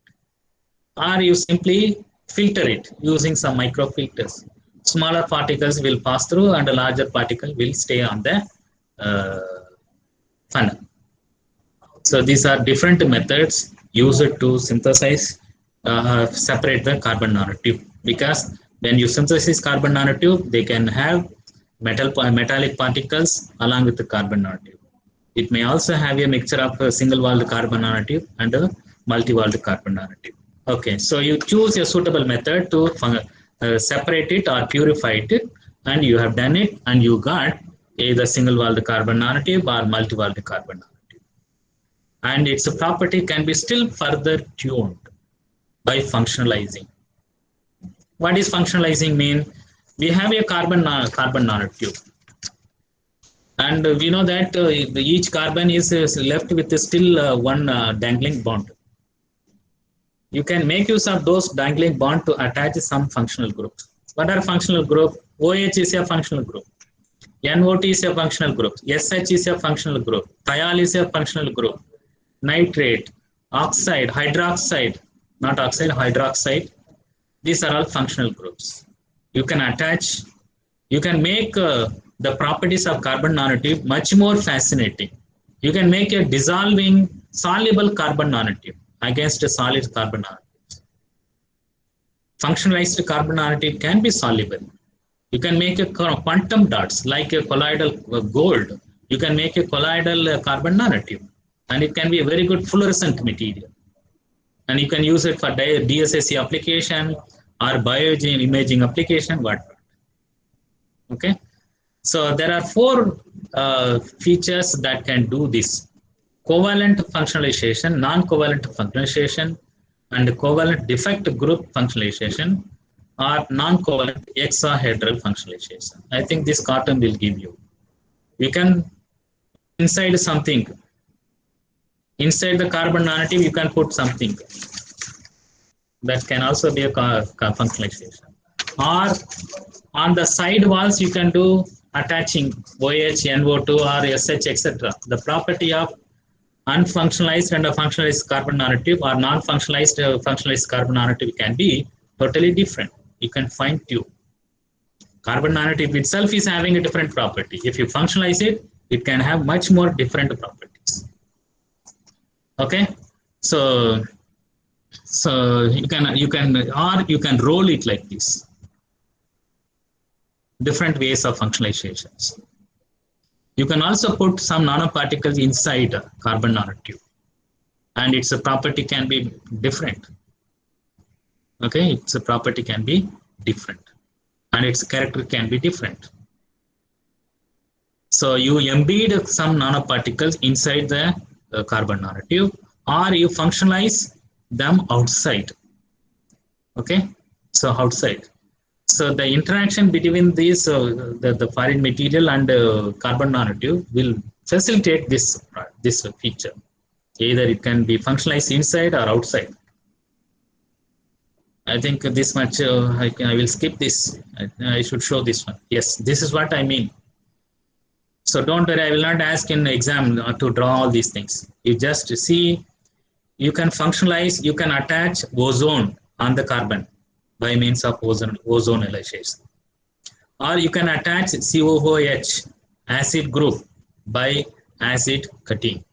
Or you simply filter it using some microfilters. Smaller particles will pass through and a larger particle will stay on the funnel. So these are different methods used to synthesize, separate the carbon nanotube, because when you synthesize carbon nanotube, they can have metallic particles along with the carbon nanotube. It may also have a mixture of a single-walled carbon nanotube and a multi-walled carbon nanotube. Okay, so you choose a suitable method to separate it or purify it, and you have done it, and you got either single-walled carbon nanotube or multi-walled carbon nanotube. And its property can be still further tuned. by functionalizing. What is functionalizing mean? We have a carbon nanotube, and we know that each carbon is left with still one dangling bond. You can make use of those dangling bond to attach some functional groups. What are functional group? OH is a functional group. NO2 is a functional group. SH is a functional group. Thiol is a functional group. Nitrate, oxide, hydroxide, not oxide, hydroxide. These are all functional groups. You can attach, you can make the properties of carbon nanotube much more fascinating. You can make a dissolving soluble carbon nanotube against a solid carbon nanotube. Functionalized carbon nanotube can be soluble. You can make a quantum dots like a colloidal gold. You can make a colloidal carbon nanotube, and it can be a very good fluorescent material. And you can use it for DSSC application or bioimaging application, whatnot. Okay, so there are four features that can do this: covalent functionalization, non-covalent functionalization, and covalent defect group functionalization, or non-covalent hexahedral functionalization. I think this cartoon will give you. You can inside something. Inside the carbon nanotube, you can put something. That can also be a functionalization. Or on the side walls, you can do attaching OH, NO2, or SH, etc. The property of unfunctionalized and a functionalized carbon nanotube or non-functionalized functionalized carbon nanotube can be totally different. You can fine tune. Carbon nanotube itself is having a different property. If you functionalize it, it can have much more different properties. Okay, so you can roll it like this. Different ways of functionalizations. You can also put some nanoparticles inside a carbon nanotube, and its property can be different. Okay, its property can be different, and its character can be different. So you embed some nanoparticles inside the carbon nanotube, or you functionalize them outside. Okay, so outside. So the interaction between these, the foreign material and carbon nanotube will facilitate this feature. Either it can be functionalized inside or outside. I think this much, I will skip this. I should show this one. Yes, this is what I mean. So don't worry, I will not ask in exam to draw all these things. You just see, you can functionalize, you can attach ozone on the carbon by means of ozonization. Or you can attach COOH, acid group, by acid cutting.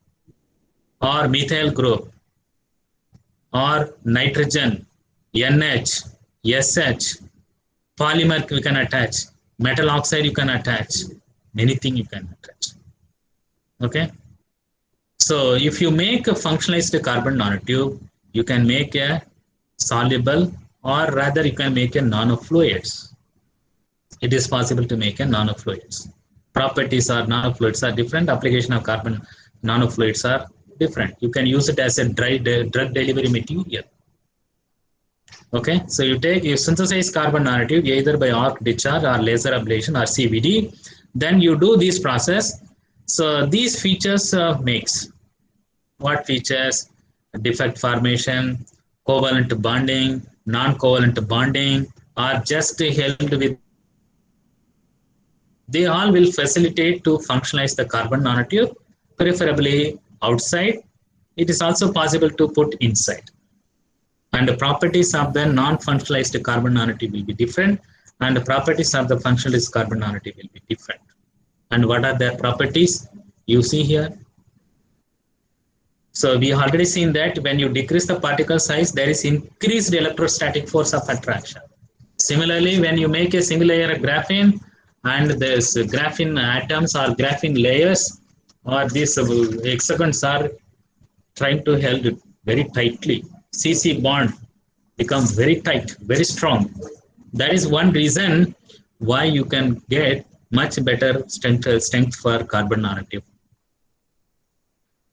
Or methyl group. Or nitrogen, NH, SH, polymer you can attach, metal oxide you can attach, anything you can attach. Okay. So if you make a functionalized carbon nanotube, you can make a soluble, or rather you can make a nanofluids. It is possible to make a nanofluids. Properties of nanofluids are different. Application of carbon nanofluids are different. You can use it as a drug delivery material. Okay, so you synthesize carbon nanotube either by arc discharge or laser ablation or CVD. Then you do this process. So these features makes what features? Defect formation, covalent bonding, non-covalent bonding, are just held with. They all will facilitate to functionalize the carbon nanotube, preferably outside. It is also possible to put inside. And the properties of the non-functionalized carbon nanotube will be different, and the properties of the functionalized carbon nanotube will be different. And what are their properties? You see here. So we already seen that when you decrease the particle size, there is increased electrostatic force of attraction. Similarly, when you make a single layer of graphene, and this graphene atoms or graphene layers, or these hexagons are trying to hold it very tightly. CC bond becomes very tight, very strong. That is one reason why you can get much better strength for carbon nanotube.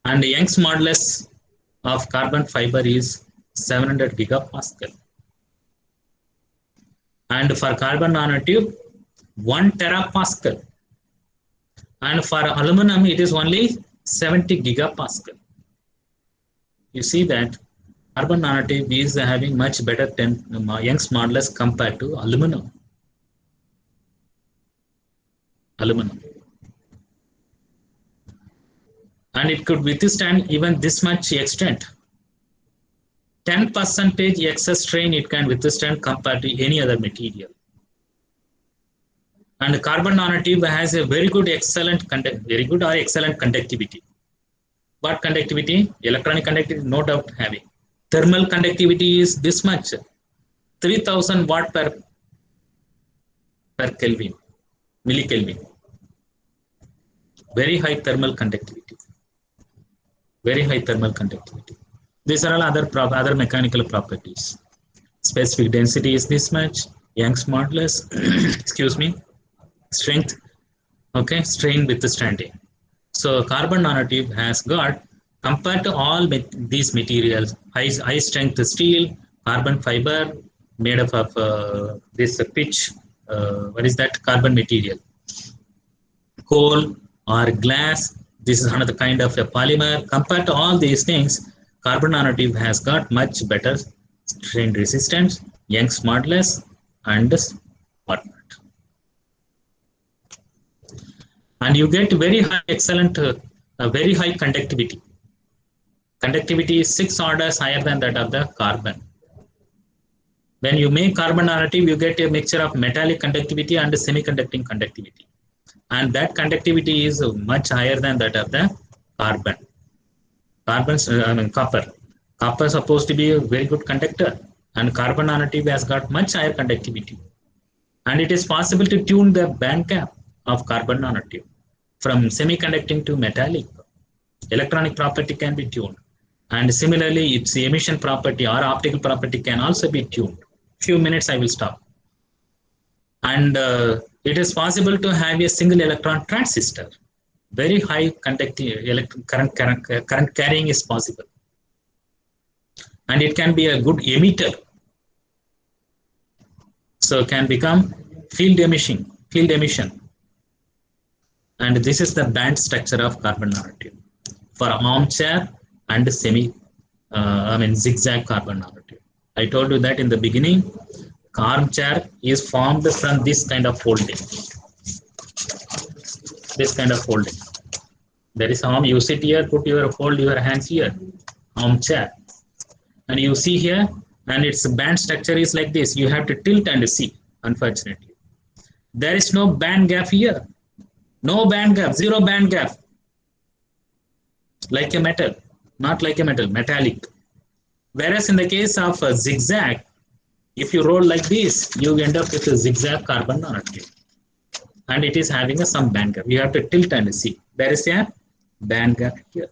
And the Young's modulus of carbon fiber is 700 gigapascal. And for carbon nanotube, 1 terapascal. And for aluminum, it is only 70 gigapascal. You see that carbon nanotube is having much better Young's modulus compared to aluminum. And it could withstand even this much extent. 10% excess strain it can withstand compared to any other material. And the carbon nanotube has a very good or excellent conductivity. What conductivity? Electronic conductivity, no doubt having. Thermal conductivity is this much, 3000 watt per Kelvin, millikelvin. Very high thermal conductivity. Very high thermal conductivity. These are all other mechanical properties. Specific density is this much. Young's modulus, excuse me, strength, okay, strain withstanding. So carbon nanotube has got, compared to all these materials, high strength steel, carbon fiber made up of this pitch, what is that, carbon material, coal or glass, this is another kind of a polymer. Compared to all these things, carbon nanotube has got much better strain resistance, Young's modulus, and whatnot. And you get very high, excellent, very high conductivity. Conductivity is 6 orders higher than that of the carbon. When you make carbon nanotube, you get a mixture of metallic conductivity and semiconducting conductivity. And that conductivity is much higher than that of the carbon. Copper. Copper is supposed to be a very good conductor, and carbon nanotube has got much higher conductivity. And it is possible to tune the band gap of carbon nanotube from semiconducting to metallic. Electronic property can be tuned. And similarly, its emission property or optical property can also be tuned. Few minutes, I will stop. And it is possible to have a single electron transistor. Very high conductive current carrying is possible. And it can be a good emitter. So it can become field emission. And this is the band structure of carbon nanotube for armchair and zigzag carbon nanotube. I told you that in the beginning, armchair is formed from this kind of folding. This kind of folding. There is arm, you sit here, fold your hands here, armchair. And you see here, and its band structure is like this. You have to tilt and see, unfortunately. There is no band gap here. No band gap, zero band gap. Like a metal, not like a metal, metallic. Whereas in the case of a zigzag, if you roll like this, you end up with a zigzag carbon nanotube. And it is having some band gap. You have to tilt and see. There is a band gap here.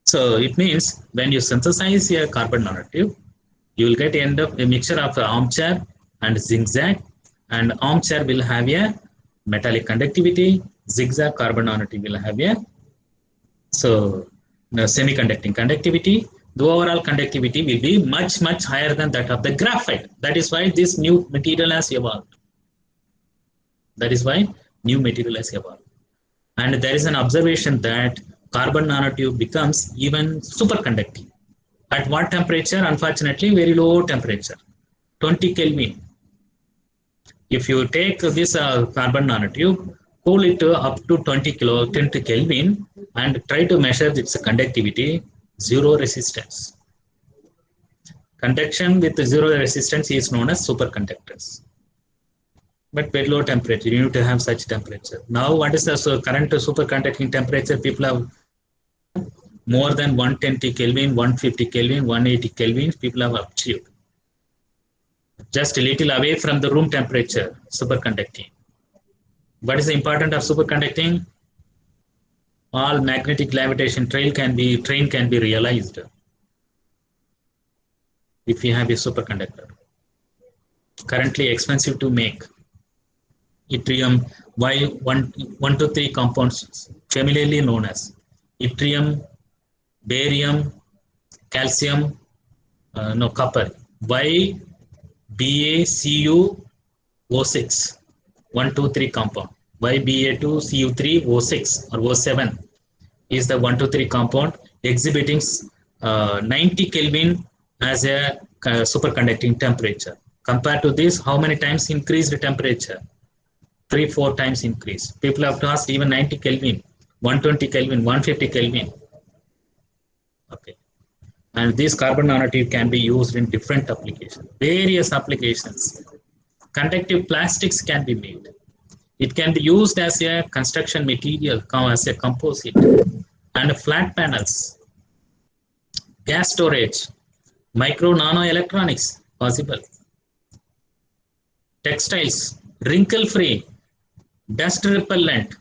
So it means when you synthesize a carbon nanotube, you will get end up a mixture of armchair and zigzag. And armchair will have a metallic conductivity. Zigzag carbon nanotube will have a semiconducting conductivity. The overall conductivity will be much, much higher than that of the graphite. That is why this new material has evolved. And there is an observation that carbon nanotube becomes even superconducting. At what temperature? Unfortunately, very low temperature, 20 Kelvin. If you take this carbon nanotube, cool it up to 20 Kelvin and try to measure its conductivity, zero resistance. Conduction with zero resistance is known as superconductors. But very low temperature, you need to have such temperature. Now, what is the current superconducting temperature? People have more than 120 Kelvin, 150 Kelvin, 180 Kelvin, people have achieved. Just a little away from the room temperature, superconducting. What is the importance of superconducting? All magnetic levitation train can be realized if you have a superconductor. Currently expensive to make. Yttrium, why 1 to 3 compounds familiarly known as yttrium, barium, calcium, no, copper, YBaCuO6, 1, 2, 3 compound. YBa2Cu3O6 or O7 is the 1, 2, 3 compound exhibiting 90 Kelvin as a superconducting temperature. Compared to this, how many times increased the temperature? 3, 4 times increase. People have to ask even 90 Kelvin, 120 Kelvin, 150 Kelvin. Okay. And this carbon nanotube can be used in different applications, various applications. Conductive plastics can be made. It can be used as a construction material, as a composite, and flat panels, gas storage, micro nano electronics possible, textiles, wrinkle free, dust repellent,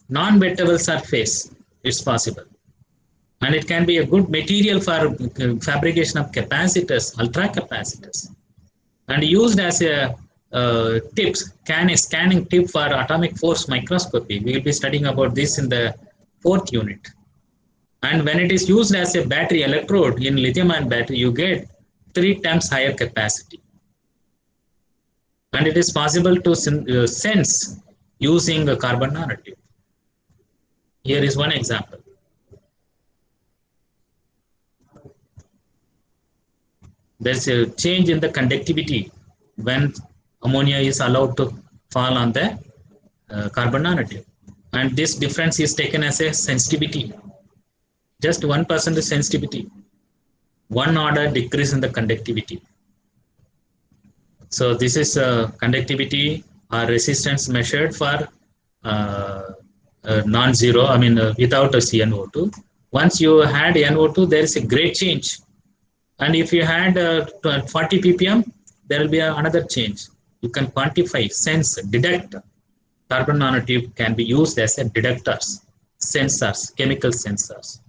non-wettable surface is possible. And it can be a good material for fabrication of capacitors, ultra capacitors, and used as a scanning tip for atomic force microscopy. We will be studying about this in the 4th unit. And when it is used as a battery electrode in lithium-ion battery, you get 3 times higher capacity. And it is possible to sense using a carbon nanotube. Here is one example. There's a change in the conductivity when ammonia is allowed to fall on the carbon nanotube. And this difference is taken as a sensitivity. Just 1% sensitivity. 1 order decrease in the conductivity. So this is conductivity or resistance measured for non-zero, without a CnO2. Once you had NO2, there is a great change. And if you had 40 ppm, there will be another change. You can quantify, sense, detect. Carbon nanotube can be used as a detectors, sensors, chemical sensors.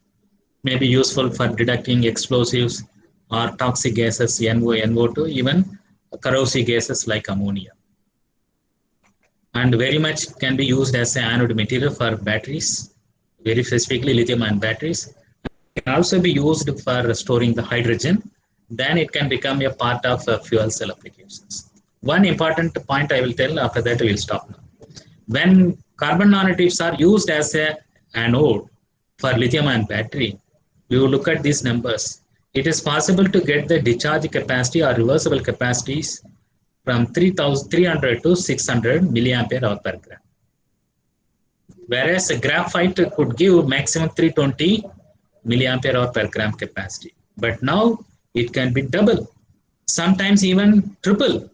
May be useful for detecting explosives or toxic gases, NO, NO2, even corrosive gases like ammonia. And very much can be used as an anode material for batteries, very specifically lithium-ion batteries. It can also be used for storing the hydrogen. Then it can become a part of fuel cell applications. One important point I will tell, after that we will stop now. When carbon nanotubes are used as an anode for lithium-ion battery, we will look at these numbers. It is possible to get the discharge capacity or reversible capacities from 300 to 600 milliampere hour per gram. Whereas a graphite could give maximum 320 milliampere hour per gram capacity. But now it can be double, sometimes even triple.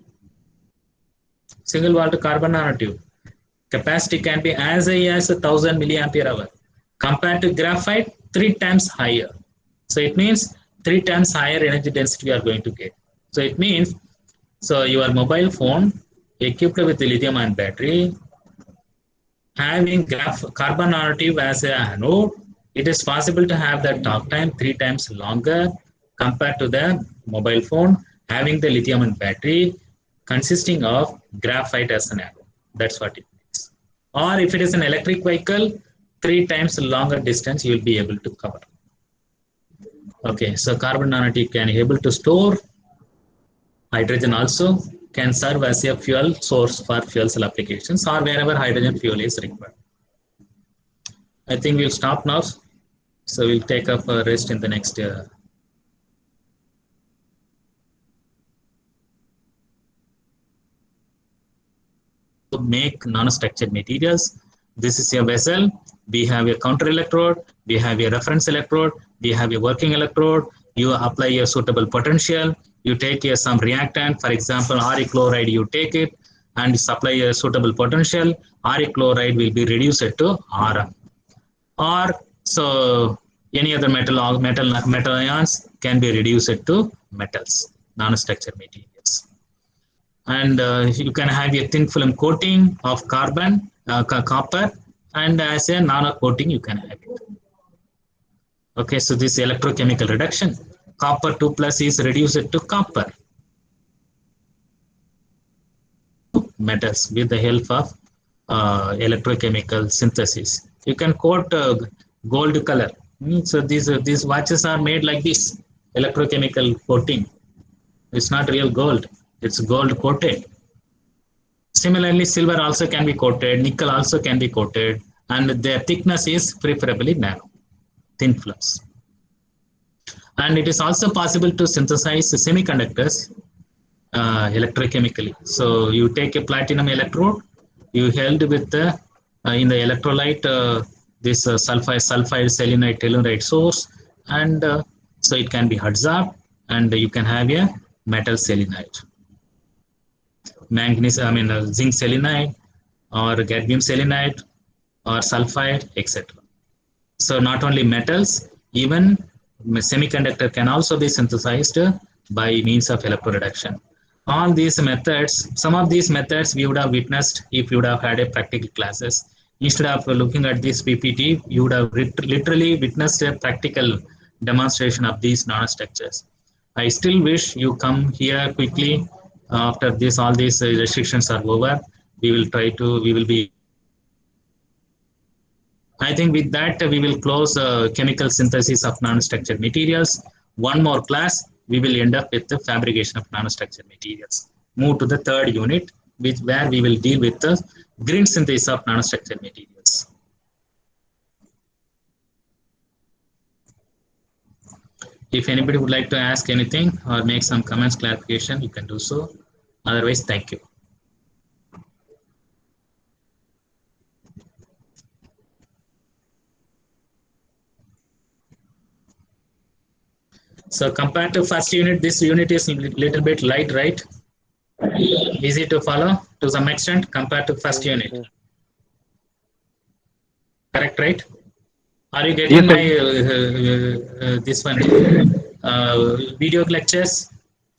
Single wall carbon nanotube capacity can be as high as 1000 milliampere hour. Compared to graphite, 3 times higher. So it means 3 times higher energy density you are going to get. So it means, so your mobile phone equipped with the lithium-ion battery, having carbon nanotube as an anode, it is possible to have the talk time 3 times longer compared to the mobile phone having the lithium-ion battery consisting of graphite as an anode. That's what it means. Or if it is an electric vehicle, 3 times longer distance you will be able to cover. Okay, so carbon nanotube can be able to store hydrogen, also can serve as a fuel source for fuel cell applications or wherever hydrogen fuel is required. I think we'll stop now. So we'll take up a rest in the next to make nanostructured materials. This is a vessel. We have a counter electrode, we have a reference electrode, we have a working electrode. You apply a suitable potential, you take some reactant, for example, RE chloride, you take it and supply a suitable potential. RE chloride will be reduced to Rm. Or so any other metal ions can be reduced to metals, nanostructured materials. And you can have a thin film coating of carbon, copper, and as a nano coating you can have it. Okay, so this electrochemical reduction, copper 2 plus is reduced to copper metals with the help of electrochemical synthesis. You can coat gold color So these watches are made like this, electrochemical coating. It's not real gold. It's gold coated. Similarly, silver also can be coated, nickel also can be coated, and their thickness is preferably narrow, thin films. And it is also possible to synthesize semiconductors electrochemically. So you take a platinum electrode, you held with the in the electrolyte this sulfide selenide telluride source, and so it can be adsorbed, and you can have a metal selenide, manganese, zinc selenide, or gadmium selenide, or sulfide, etc. So not only metals, even semiconductor can also be synthesized by means of electroreduction. All these methods, some of these methods we would have witnessed if you would have had a practical classes. Instead of looking at this PPT, you would have literally witnessed a practical demonstration of these nanostructures. I still wish you come here quickly after this. All these restrictions are over. We will be. I think with that, we will close chemical synthesis of nanostructured materials. One more class, we will end up with the fabrication of nanostructured materials. Move to the third unit, where we will deal with the green synthesis of nanostructured materials. If anybody would like to ask anything or make some comments, clarification, you can do so. Otherwise, thank you. So compared to first unit, this unit is a little bit light, right? Easy to follow to some extent compared to first unit. Correct, right? Are you getting Yes, my this one video lectures?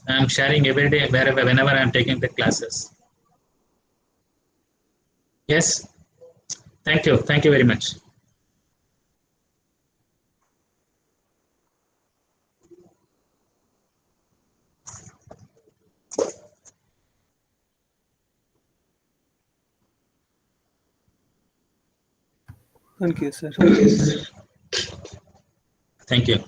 I'm sharing every day, whenever I'm taking the classes. Yes. Thank you. Thank you very much. Thank you, sir. Thank you.